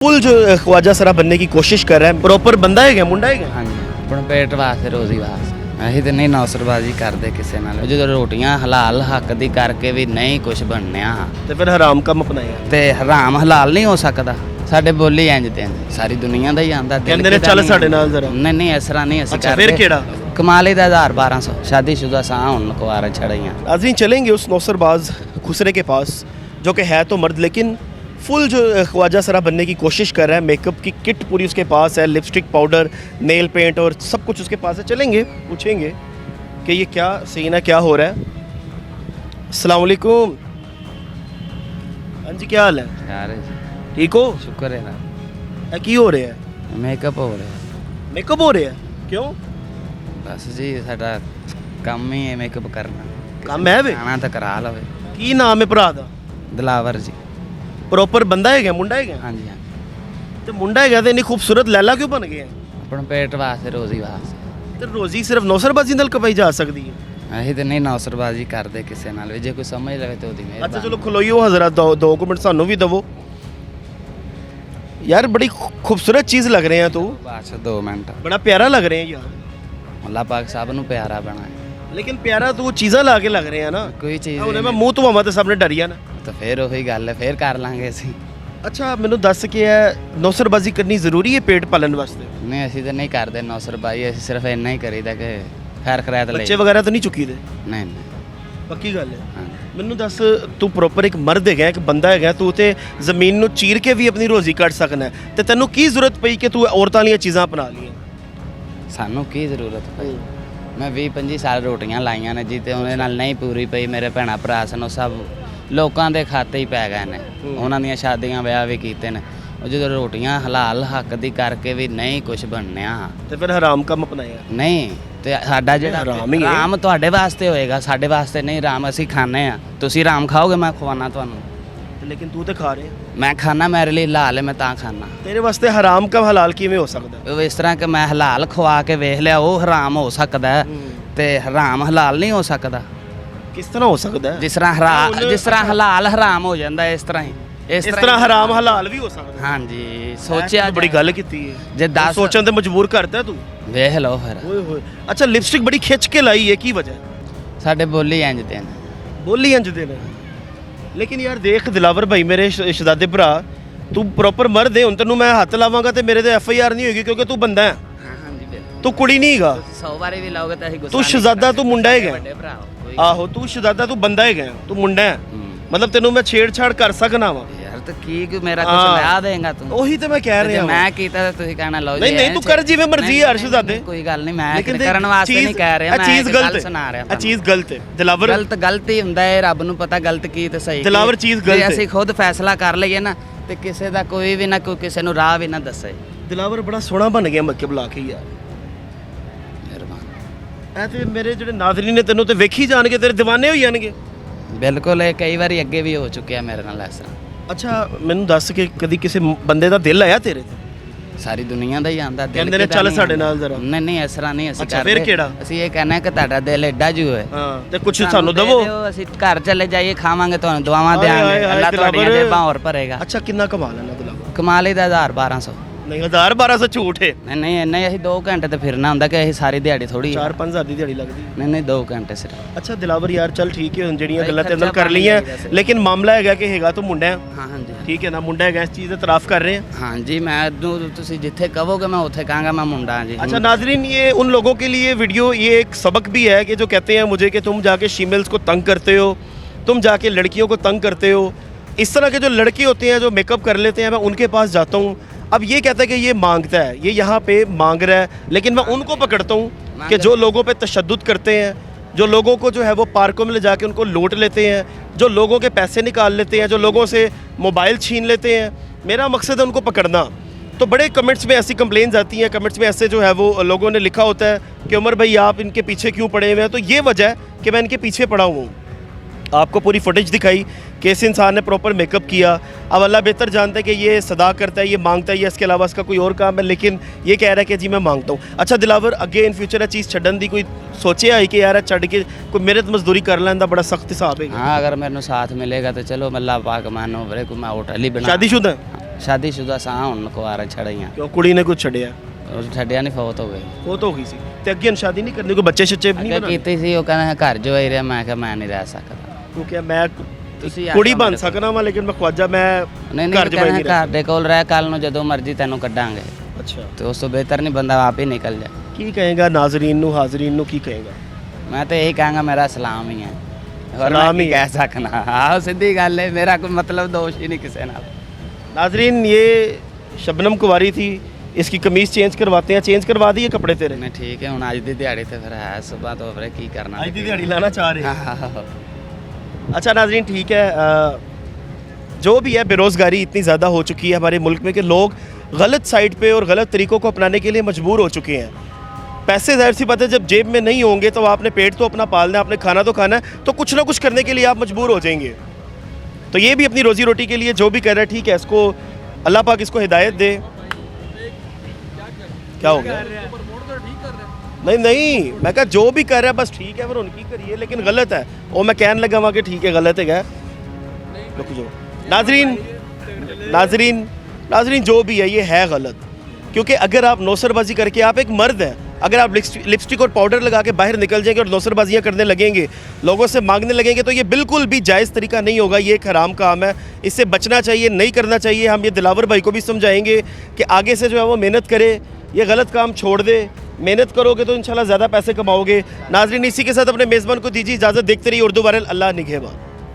Full जो ख्वाजा सरा बनने की कोशिश कर रहा है। प्रॉपर बंदा है क्या, मुंडा है क्या? ਹਾਂਜੀ ਆਪਣਾ ਪੇਟ ਵਾਸਤੇ ਰੋਜ਼ੀ ਵਾਸਤੇ ਅਸੀਂ ਤੇ ਨਹੀਂ ਨੌਸਰਬਾਜ਼ੀ ਕਰਦੇ ਕਿਸੇ ਨਾਲ ਜਦੋਂ ਰੋਟੀਆਂ ਹਲਾਲ ਹੱਕ ਦੀ ਕਰਕੇ ਵੀ ਨਹੀਂ ਕੁਝ ਬਣਨਿਆ ਤੇ ਫਿਰ ਹਰਾਮ ਕੰਮ ਅਪਣਾਇਆ। ਤੇ ਹਰਾਮ ਹਲਾਲ ਨਹੀਂ ਹੋ ਸਕਦਾ। ਸਾਡੇ ਬੋਲੀ ਇੰਜ ਤੇ ਇੰਜ ਸਾਰੀ ਦੁਨੀਆ ਦਾ ਹੀ ਆਂਦਾ ਕਹਿੰਦੇ ਨੇ ਚੱਲ ਸਾਡੇ ਨਾਲ ਜ਼ਰਾ। ਨਹੀਂ ਨਹੀਂ ਇਸ ਤਰ੍ਹਾਂ ਨਹੀਂ ਅਸੀਂ ਅੱਛਾ ਕਰਦੇ। ਫਿਰ ਕਿਹੜਾ? ਕਮਾਲੀ ਦਾ 1200 शादीशुदा सां उन कुंवारा छड़ियाँ। नाज़रीन चलेंगे उस नौसरबाज खुसरे के पास जो कि है तो मर्द लेकिन फुल जो ख्वाजा सरा बनने की कोशिश कर रहा है। मेकअप की किट पूरी उसके पास है, लिपस्टिक, पाउडर, नेल पेंट और सब कुछ उसके पास है। चलेंगे पूछेंगे कि ये क्या सीन है, क्या हो रहा है। अस्सलाम वालेकुम। हाँ जी, क्या हाल है? यार ठीक हो? शुक्र है ना की हो रहा है? मेकअप हो रहा है मेकअप हो रहा है क्यों? बस जी साਡਾ ਕੰਮ ਹੀ ਹੈ ਮੇਕਅਪ ਕਰਨਾ। ਕੰਮ ਹੈ ਵੇ? ਆਣਾ ਤਾਂ ਕਰਾ ਲਵੇ। ਕੀ ਨਾਮ ਹੈ ਭਰਾ ਦਾ? ਦਿਲਾਵਰ ਜੀ। ਪ੍ਰੋਪਰ ਬੰਦਾ ਹੈਗਾ, ਮੁੰਡਾ ਹੈਗਾ? ਹਾਂਜੀ ਹਾਂਜੀ ਤੇ ਮੁੰਡਾ ਹੈਗਾ ਤੇ ਇੰਨੀ ਖੂਬਸੂਰਤ ਲੈਲਾ ਕਿਉਂ ਬਣ ਗਿਆ? ਆਪਣਾ ਪੇਟ ਵਾਸਤੇ ਰੋਜ਼ੀ ਵਾਸਤੇ। ਤੇ ਰੋਜ਼ੀ ਸਿਰਫ ਨੌਸਰਬਾਜ਼ੀ ਨਾਲ ਕਮਾਈ ਜਾ ਸਕਦੀ ਹੈ। ਅਸੀਂ ਤੇ ਨਹੀਂ ਨੌਸਰਬਾਜ਼ੀ ਕਰਦੇ ਕਿਸੇ ਨਾਲ ਵੀ ਜੇ ਕੋਈ ਸਮਝ ਲਵੇ ਤੇ ਉਹਦੀ ਮਿਹਰਬਾਨੀ। ਅੱਛਾ ਚਲੋ ਖਲੋਈਓ ਹਜ਼ਰਤ, ਦੋ ਕੁ ਮਿੰਟ ਸਾਨੂੰ ਵੀ ਦਵੋ यार। बड़ी खूबसूरत चीज़ लग रहे हैं तू, ਬਸ 2 ਮਿੰਟ। बड़ा प्यारा लग रहे हैं यार। ਅੱਲਾਹ ਪਾਕ ਸਭ ਨੂੰ ਪਿਆਰਾ ਬਣਾਏ। लेकिन प्यारा तू चीज़ां ला के लग रहे हैं ना। ਕੋਈ ਚੀਜ਼ ਉਹਨੇ ਮੈਂ ਮੂੰਹ ਧਵਾਵਾਂ ਤੇ ਸਭ ਨੇ ਡਰ ਜਾਣਾ। ਤਾਂ ਫਿਰ ਉਹੀ ਗੱਲ ਹੈ ਫਿਰ ਕਰ ਲਾਂਗੇ ਅਸੀਂ। ਅੱਛਾ ਮੈਨੂੰ ਦੱਸ ਕਿ ਇਹ ਨੌਸਰਬਾਜ਼ੀ ਕਰਨੀ ਜ਼ਰੂਰੀ ਹੈ ਪੇਟ ਪਾਲਣ ਵਾਸਤੇ? ਨਹੀਂ ਅਸੀਂ ਤਾਂ ਨਹੀਂ ਕਰਦੇ ਨੌਸਰਬਾਜ਼ੀ, ਅਸੀਂ ਸਿਰਫ ਇੰਨਾ ਹੀ ਕਰੀਦਾ ਕਿ ਖੈਰ ਖਰਾਇਤ ਲਈ। ਬੱਚੇ ਵਗੈਰਾ ਤਾਂ ਨਹੀਂ ਚੁੱਕੀ ਦੇ? ਨਹੀਂ ਨਹੀਂ ਪੱਕੀ ਗੱਲ ਹੈ। ਹਾਂ ਮੈਨੂੰ ਦੱਸ ਤੂੰ ਪ੍ਰੋਪਰ ਇੱਕ ਮਰਦ ਹੈਗਾ, ਇੱਕ ਬੰਦਾ ਹੈਗਾ, ਤੂੰ ਤੇ ਜ਼ਮੀਨ ਨੂੰ ਚੀਰ ਕੇ ਵੀ ਆਪਣੀ ਰੋਜ਼ੀ ਕੱਢ ਸਕਣਾ ਹੈ ਤੇ ਤੈਨੂੰ ਕੀ ਜ਼ਰੂਰਤ ਪਈ ਕਿ ਤੂੰ ਔਰਤਾਂ ਵਾਲੀਆਂ ਚੀਜ਼ਾਂ ਅਪਣਾ ਲਈਆਂ? ਸਾਨੂੰ ਕੀ ਜ਼ਰੂਰਤ ਪਈ? ਮੈਂ 20-25 ਸਾਲ ਰੋਟੀਆਂ ਲਾਈਆਂ ਨੇ ਜੀ ਤੇ ਉਹਦੇ ਨਾਲ ਨਹੀਂ ਪੂਰੀ ਪਈ। ਮੇਰੇ ਭੈਣਾਂ ਭਰਾ ਸਨ ਉਹ ਸਭ ਲੋਕਾਂ ਦੇ ਖਾਤੇ ਹੀ ਪੈ ਗਏ ਨੇ। ਉਹਨਾਂ ਦੀਆਂ ਸ਼ਾਦੀਆਂ ਵਿਆਹ ਵੀ ਕੀਤੇ ਨੇ। ਉਹ ਜਦੋਂ ਰੋਟੀਆਂ ਹਲਾਲ ਹੱਕ ਦੀ ਕਰਕੇ ਵੀ ਨਹੀਂ ਕੁਝ ਬਣਨਿਆ ਤੇ ਫਿਰ ਹਰਾਮ ਕੰਮ ਅਪਣਾਇਆ? ਨਹੀਂ ਤੇ ਸਾਡਾ ਜਿਹੜਾ ਹਰਾਮ ਹੀ ਹੈ। ਰਾਮ ਤੁਹਾਡੇ ਵਾਸਤੇ ਹੋਏਗਾ, ਸਾਡੇ ਵਾਸਤੇ ਨਹੀਂ। ਰਾਮ ਅਸੀਂ ਖਾਂਦੇ ਆ, ਤੁਸੀਂ ਰਾਮ ਖਾਓਗੇ ਮੈਂ ਖਵਾਨਾ ਤੁਹਾਨੂੰ। ਲੇਕਿਨ ਤੂੰ ਤੇ ਖਾ ਰਿਹਾ। ਮੈਂ ਖਾਣਾ, ਮੇਰੇ ਲਈ ਹਲਾਲ ਹੈ, ਮੈਂ ਤਾਂ ਖਾਣਾ। ਤੇਰੇ ਵਾਸਤੇ ਹਰਾਮ ਕਬ ਹਲਾਲ ਕਿਵੇਂ ਹੋ ਸਕਦਾ? ਉਹ ਇਸ ਤਰ੍ਹਾਂ ਕਿ ਮੈਂ ਹਲਾਲ ਖਵਾ ਕੇ ਵੇਖ ਲਿਆ, ਉਹ ਹਰਾਮ ਹੋ ਸਕਦਾ ਹੈ ਤੇ ਹਰਾਮ ਹਲਾਲ ਨਹੀਂ ਹੋ ਸਕਦਾ। ਕਿਸ ਤਰ੍ਹਾਂ ਹੋ ਸਕਦਾ ਹੈ? ਜਿਸ ਤਰ੍ਹਾਂ ਹਲਾਲ ਹਰਾਮ ਹੋ ਜਾਂਦਾ ਇਸ ਤਰ੍ਹਾਂ ਹੀ ਇਸ ਤਰ੍ਹਾਂ ਹਰਾਮ ਹਲਾਲ ਵੀ ਹੋ ਸਕਦਾ? ਹਾਂਜੀ ਸੋਚਿਆ ਬੜੀ ਗੱਲ ਕੀਤੀ ਹੈ। ਜੇ 10 ਸੋਚਣ ਤੇ ਮਜਬੂਰ ਕਰਦਾ ਤੂੰ। ਵੇਖ ਲਓ ਫਿਰ। ਓਏ ਹੋਏ। ਅੱਛਾ ਲਿਪਸਟਿਕ ਬੜੀ ਖਿੱਚ ਕੇ ਲਾਈ ਹੈ, ਕੀ ਵਜ੍ਹਾ? ਸਾਡੇ ਬੋਲੀ ਇੰਜ ਤੇ ਬੋਲੀ ਇੰਜ ਦੇ ਨੇ। ਲੇਕਿਨ ਯਾਰ ਦੇਖ ਦਿਲਾਵਰ ਭਾਈ, ਮੇਰੇ ਸ਼ਹਜ਼ਾਦੇ ਭਰਾ, ਤੂੰ ਪ੍ਰੋਪਰ ਮਰਦ ਹੈ। ਹੁਣ ਤੈਨੂੰ ਮੈਂ ਹੱਥ ਲਾਵਾਂਗਾ ਤੇ ਮੇਰੇ ਤੇ FIR ਨਹੀਂ ਹੋਏਗੀ ਕਿਉਂਕਿ ਤੂੰ ਬੰਦਾ ਹੈ, ਹਾਂਜੀ ਤੂੰ ਕੁੜੀ ਨਹੀਂ ਹੈਗਾ। 100 ਵਾਰੀ ਵੀ ਲਾਓਗੇ ਤਾਂ ਅਸੀਂ ਗੁੱਸਾ ਤੂੰ ਸ਼ਹਜ਼ਾਦਾ, ਤੂੰ ਮੁੰਡਾ ਹੈਗਾ। ਵੱਡੇ ਭਰਾ ਆਹੋ ਤੂੰ ਸ਼ਹਜ਼ਾਦਾ, ਤੂੰ ਬੰਦਾ ਹੈਗਾ, ਤੂੰ ਮੁੰਡਾ ਹੈ। ਮਤਲਬ ਤੈਨੂੰ ਮੈਂ ਛੇੜਛਾੜ ਕਰ ਸਕਣਾ ਵਾ ਯਾਰ ਤਾਂ ਕੀ ਮੇਰਾ ਕੁਝ ਲਿਆ ਦੇਗਾ ਤੂੰ? ਉਹੀ ਤੇ ਮੈਂ ਕਹਿ ਰਿਹਾ। ਮੈਂ ਕੀਤਾ ਤਾਂ ਤੁਸੀਂ ਕਹਿਣਾ ਲਓ ਜੀ। ਨਹੀਂ ਤੂੰ ਕਰ ਜਿਵੇਂ ਮਰਜ਼ੀ ਯਾਰ ਸ਼ਹਜ਼ਾਦੇ। ਕੋਈ ਗੱਲ ਨਹੀਂ, ਮੈਂ ਕਰਨ ਵਾਸਤੇ ਨਹੀਂ ਕਹਿ ਰਿਹਾ, ਮੈਂ ਚੀਜ਼ ਗਲਤ ਸੁਣਾ ਰਿਹਾ। ਇਹ ਚੀਜ਼ ਗਲਤ ਹੈ ਦਿਲਾਵਰ। ਗਲਤ ਹੀ ਹੁੰਦਾ ਹੈ, ਰੱਬ ਨੂੰ ਪਤਾ ਗਲਤ ਕੀ ਤੇ ਸਹੀ। ਦਿਲਾਵਰ ਚੀਜ਼ ਗਲਤ ਹੈ। ਅਸੀਂ ਖੁਦ ਫੈਸਲਾ ਕਰ ਲਈਏ ਨਾ ਤੇ ਕਿਸੇ ਦਾ ਕੋਈ ਵੀ ਨਾ ਕੋਈ ਕਿਸੇ ਨੂੰ ਰਾਹ ਵੀ ਨਾ ਦੱਸੇ। ਦਿਲਾਵਰ ਬੜਾ ਸੋਹਣਾ ਬਣ ਗਿਆ ਮੱਕੇ ਬੁਲਾ ਕੇ ਯਾਰ। ਮਿਹਰਬਾਨੀ। ਐ ਤੇ ਮੇਰੇ ਜਿਹੜੇ ਨਾਜ਼ਰੀਨ ਨੇ ਤੈਨੂੰ ਤੇ ਵੇਖੀ ਜਾਣਗੇ, ਤੇਰੇ دیਵਾਨੇ ਹੋ ਜਾਣਗੇ। ਬਿਲਕੁਲ, ਇਹ ਕਈ ਵਾਰੀ ਅੱਗੇ ਵੀ ਹੋ ਚੁੱਕਿਆ ਮੇਰੇ ਨਾਲ ਇਸ ਤਰ੍ਹਾਂ। ਅੱਛਾ ਮੈਨੂੰ ਦੱਸ ਕਿ ਕਦੀ ਕਿਸੇ ਬੰਦੇ ਦਾ ਦਿਲ ਆਇਆ ਤੇਰੇ ਤੇ? ਸਾਰੀ ਦੁਨੀਆ ਦਾ ਹੀ ਆਂਦਾ ਦਿਲ। ਕਹਿੰਦੇ ਨੇ ਚੱਲ ਸਾਡੇ ਨਾਲ ਜ਼ਰਾ। ਨਹੀਂ ਨਹੀਂ ਇਸ ਤਰ੍ਹਾਂ ਨਹੀਂ ਅਸੀਂ ਅੱਛਾ ਫਿਰ ਕਿਹੜਾ? ਅਸੀਂ ਇਹ ਕਹਿੰਦੇ ਕਿ ਤੁਹਾਡਾ ਦਿਲ ਐਡਾ ਜੂ ਹੈ। ਹਾਂ ਤੇ ਕੁਝ ਸਾਨੂੰ ਦਵੋ। ਅਸੀਂ ਘਰ ਚਲੇ ਜਾਈਏ, ਖਾਵਾਂਗੇ, ਤੁਹਾਨੂੰ ਦੁਆਵਾਂ ਦੇਵਾਂਗੇ, ਅੱਲਾਹ ਤੁਹਾਡੀਆਂ ਜੇਬਾਂ ਹੋਰ ਭਰੇਗਾ। ਅੱਛਾ ਕਿੰਨਾ ਕਮਾ ਲੈਣਾ ਦਿਲਾਵਰ? ਕਮਾ ਲਈ ਦਾ 1000-1200। ਨਹੀਂ 1000-1200 ਝੂਠ ਹੈ। ਨਹੀਂ ਨਹੀਂ ਅਸੀਂ 2 ਘੰਟੇ ਤੇ ਫਿਰਨਾ ਹੁੰਦਾ ਕਿ ਅਸੀਂ ਸਾਰੀ ਦਿਹਾੜੀ ਥੋੜੀ 4-5 ਹਜ਼ਾਰ ਦੀ ਦਿਹਾੜੀ ਲੱਗਦੀ? ਨਹੀਂ 2 ਘੰਟੇ ਸਿਰਫ। ਅੱਛਾ ਦਿਲਾਵਰ ਯਾਰ ਚੱਲ ਠੀਕ ਹੈ, ਹੁਣ ਜਿਹੜੀਆਂ ਗੱਲਾਂ ਤੇ ਅੰਦਰ ਕਰ ਲਈਆਂ, ਲੇਕਿਨ ਮਾਮਲਾ ਹੈਗਾ ਕਿ ਹੈਗਾ ਤੂੰ ਮੁੰਡਾ ਹੈ। ਹਾਂ ਹਾਂਜੀ ਠੀਕ ਹੈ ਨਾ, ਮੁੰਡਾ ਹੈਗਾ, ਇਸ ਚੀਜ਼ ਦਾ ਇਤਰਾਫ ਕਰ ਰਹੇ हैं। ਹਾਂਜੀ ਮੈਂ ਤੁਸੀਂ ਜਿੱਥੇ ਕਹੋਗੇ ਮੈਂ ਉੱਥੇ ਕਹਾਂਗਾ ਮੈਂ ਮੁੰਡਾ ਹਾਂ ਜੀ। अच्छा नाजरीन, ये उन लोगों के लिए वीडियो ये एक सबक भी है कि जो कहते हैं मुझे कि तुम जाके फीमेल्स को तंग करते हो, तुम जाके लड़कियों को तंग करते हो। इस तरह के जो लड़के होते हैं जो मेकअप कर लेते हैं, मैं उनके पास जाता हूँ। अब ये कहता है कि ये मांगता है, ये यहाँ पे मांग रहा है, लेकिन मैं उनको पकड़ता हूँ कि जो लोगों पे तशद्दुद करते हैं, जो लोगों को जो है वो पार्कों में ले जाके उनको लूट लेते हैं, जो लोगों के पैसे निकाल लेते हैं, जो लोगों से मोबाइल छीन लेते हैं। मेरा मकसद है उनको पकड़ना। तो बड़े कमेंट्स में ऐसी कंप्लेंट्स आती हैं, कमेंट्स में ऐसे जो है वो लोगों ने लिखा होता है कि उमर भाई आप इनके पीछे क्यों पड़े हुए हैं। तो ये वजह है कि मैं इनके पीछे पड़ा हुआ हूँ। आपको पूरी फुटेज दिखाई कि इस इंसान ने प्रॉपर मेकअप किया। अब अल्लाह बेहतर जानता है कि ये सदा करता है, ये मांगता है, या इसके अलावा इसका कोई और काम है, लेकिन ये कह रहा है कि जी मैं मांगता हूँ। अच्छा दिलावर अगे इन फ्यूचर चीज़ छड्डन दी कोई सोचे है कि यार छड़ के कोई मेहनत मजदूरी कर लें, बड़ा सख्त हिसाब है? हाँ अगर मेरे साथ मिलेगा तो चलो अल्लाह पाक मानो, मैं होटल ही बना। शादीशुदा है? ਸ਼ਾਦੀशुदा ਸਾਂ ਹੁਣ ਕੁਆਰਾ ਛੜੀਆਂ ਕਿਉਂ ਕੁੜੀ ਨੇ ਕੁਝ ਛੱਡਿਆ? ਉਹ ਛੱਡਿਆ ਨਹੀਂ, ਫੌਤ ਹੋ ਗਈ। ਫੌਤ ਹੋ ਗਈ ਸੀ ਤੇ ਅੱਗੇ ਸ਼ਾਦੀ ਨਹੀਂ ਕਰਨੀ, ਕੋਈ ਬੱਚੇ ਛੱਚੇ ਨਹੀਂ ਅੱਗੇ ਬਣਾਉਣੇ? ਕੀਤੀ ਸੀ, ਉਹ ਕਹਿੰਦਾ ਘਰ ਜੋ ਹੀ ਰਿਹਾ। ਮੈਂ ਕਿਹਾ ਮੈਂ ਨਹੀਂ ਰਹਿ ਸਕਦਾ। ਤੂੰ ਕਿਹਾ ਮੈਂ ਤੁਸੀਂ ਕੁੜੀ ਬਣ ਸਕਣਾ ਵਾ ਲੇਕਿਨ ਮੈਂ ਖਵਾਜਾ ਮੈਂ ਨਹੀਂ ਘਰ ਨਹੀਂ, ਜਵਾਈ ਨਹੀਂ ਕਹਿੰਦਾ ਘਰ ਦੇ ਕੋਲ ਰਹਿ, ਕੱਲ ਨੂੰ ਜਦੋਂ ਮਰਜ਼ੀ ਤੈਨੂੰ ਕੱਢਾਂਗੇ। ਅੱਛਾ, ਤੇ ਉਸ ਤੋਂ ਬਿਹਤਰ ਨਹੀਂ ਬੰਦਾ ਆਪ ਹੀ ਨਿਕਲ ਜਾ। ਕੀ ਕਹੇਗਾ ਨਾਜ਼ਰੀਨ ਨੂੰ, ਹਾਜ਼ਰੀਨ ਨੂੰ ਕੀ ਕਹੇਗਾ? ਮੈਂ ਤਾਂ ਇਹੀ ਕਹਾਂਗਾ ਮੇਰਾ ਸਲਾਮ ਹੀ ਹੈ, ਹੋਰ ਮੈਂ ਸਲਾਮ ਕੀ ਹੀ ਕਹਿ ਸਕਣਾ। ਆਹ ਸਿੱਧੀ ਗੱਲ ਹੈ, ਮੇਰਾ ਕੋਈ ਮਤਲਬ ਦੋਸ਼ ਹੀ नहीं किसी नाल। नाजरीन ये शबनम कुमारी थी, इसकी कमीज चेंज करवाते हैं, चेंज करवा दिए कपड़े तेरे? मैं ठीक है, ਹੁਣ ਅੱਜ ਦੀ ਦਿਹਾੜੀ ਤੇ ਫਿਰ ਹੈ ਸੁਬਾ ਤੋਂ ਫਿਰ ਕੀ ਕਰਨਾ। आज दी दिहाड़ी लाना चाह रहे हैं? हाँ। अच्छा नाजरीन ठीक है, जो भी है बेरोज़गारी इतनी ज़्यादा हो चुकी है हमारे मुल्क में कि लोग गलत साइड पे और गलत तरीक़ों को अपनाने के लिए मजबूर हो चुके हैं। पैसे ज़ाहिर सी बात है जब जेब में नहीं होंगे तो आपने पेट तो अपना पालना है, आपने खाना तो खाना है, तो कुछ ना कुछ करने के लिए आप मजबूर हो जाएंगे। तो ये भी अपनी रोज़ी रोटी के लिए जो भी कर रहा है ठीक है, इसको अल्लाह पाक इसको हिदायत दे। क्या हो गया? नहीं नहीं, मैं कहा जो भी कर रहा है बस ठीक है, फिर उनकी करिए, लेकिन गलत है और मैं कहने लगा वहाँ कि ठीक है गलत है क्या? रुक जाओ नाजरीन, नाजरीन नाजरीन जो भी है ये है गलत, क्योंकि अगर आप नौसरबाजी करके, आप एक मर्द हैं, अगर आप लिपस्टिक और पाउडर लगा के बाहर निकल जाएंगे और नौसरबाजियाँ करने लगेंगे, लोगों से मांगने लगेंगे, तो ये बिल्कुल भी जायज़ तरीका नहीं होगा। ये एक हराम काम है, इससे बचना चाहिए, नहीं करना चाहिए। हम ये दिलावर भाई को भी समझाएंगे कि आगे से जो है वो मेहनत करे, ये गलत काम छोड़ दे। मेहनत करोगे तो इंशाल्लाह ज़्यादा पैसे कमाओगे। नाजरीन इसी के साथ अपने मेज़बान को दीजिए इजाज़त। देखते रहिए उर्दू वायरल। अल्लाह निगहबान।